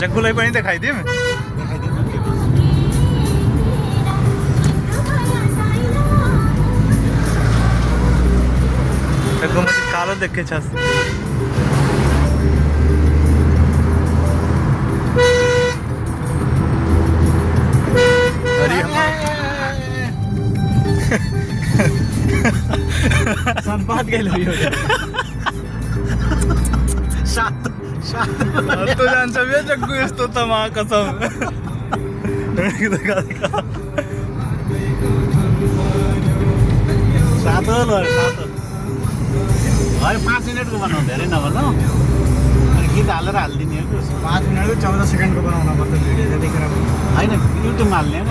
जग्गुलाई पनि देखाइदिउँ। जग्गुमा चाहिँ कालो देखेछ। संपाद गेलो यो सातो जान्छ बे जग्गु यस्तो त मा कसम। सातो ल सातो है 5 मिनेटको बनाउनु धेरै नभन्नु अनि गीत हालेर हालिदिने हो 5 मिनट 14 सेकेन्डको बनाउन पर्छ भिडियो त्यतिखेर होइन युट्युबमा हाल्ने होइन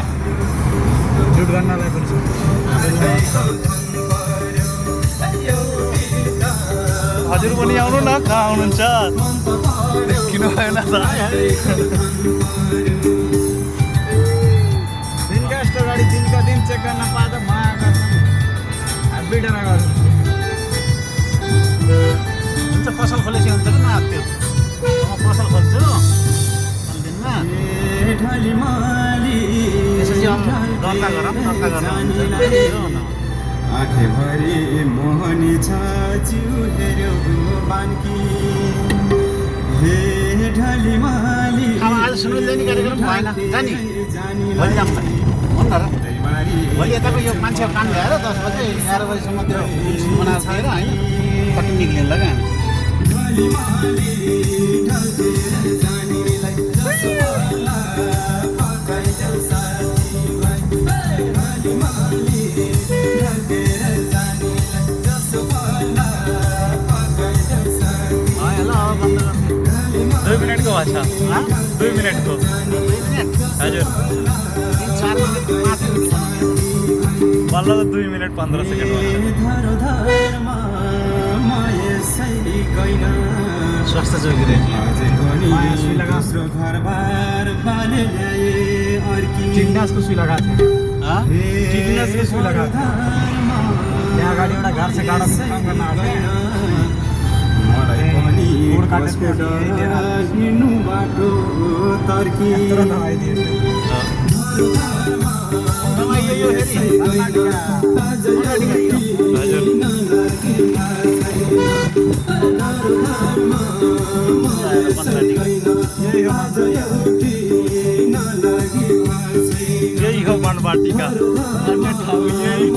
जुट गर्नलाई पनि हजुर पनि आउनु न कहाँ आउनुहुन्छ किन भएन त दिनका यस्तो गाडी दिनका दिन चेक गर्न पाँदा बिटा गर्नु हुन्छ पसल खोलेपछि हुन्छ कि न त्यो म पसल खोल्छु दिनमा त्यसपछि दर्ता गरौँ दर्ता गर्न आँखेभरि मोहनी छ जिउ हेऱ्यौ बान्की हे ढलिमाली। अब आज सुनिँदैन कार्यक्रम भएन जानी भोलि जाऊँ भन्नु र भोलि यताको यो मान्छेको काम भ्याएर 10 बजे 11 बजीसम्म त्यो बनाएर खाएर होइन कति निक्लिन्छ क्या दुई मिनटको भाषा 2 मिनटको 2 मिनट हजुर 4 मिनट 5 मिनट बल्ल त 2 मिनट 15 सेकेन्ड स्वास्थ्य जोगी टिकनासको सुई लगाएको थियो टिकनासको सुई लगाएको थियो त्यहाँ अगाडि एउटा घर छ गाडा काम गर्न आएको गोड काटेको हिँड्नु बाटो तर्की यही हो बनबाटिका अन्य ठाउँ यही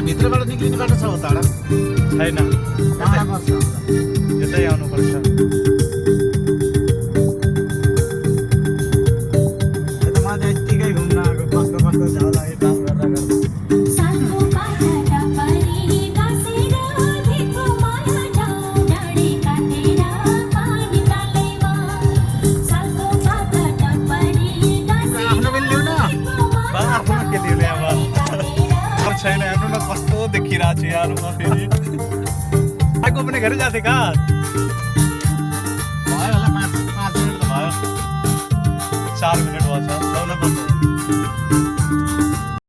भित्रबाट निक्लिने बाटो छ हो टाढा छैन यतै आउनुपर्छ यता माथि यत्तिकै घुम्न आएको बस्दा बस्दा झाला काम गर्दा गर्दा आफ्नो पनि ल्याउन आफ्नो के लिउने अब छैन हेर्नु न कस्तो देखिरहेको छु यार म फेरि आएको पनि घरै जाथे का भयो होला 5 मिनट त भयो 4 मिनट भयो छ लाउन पर्छ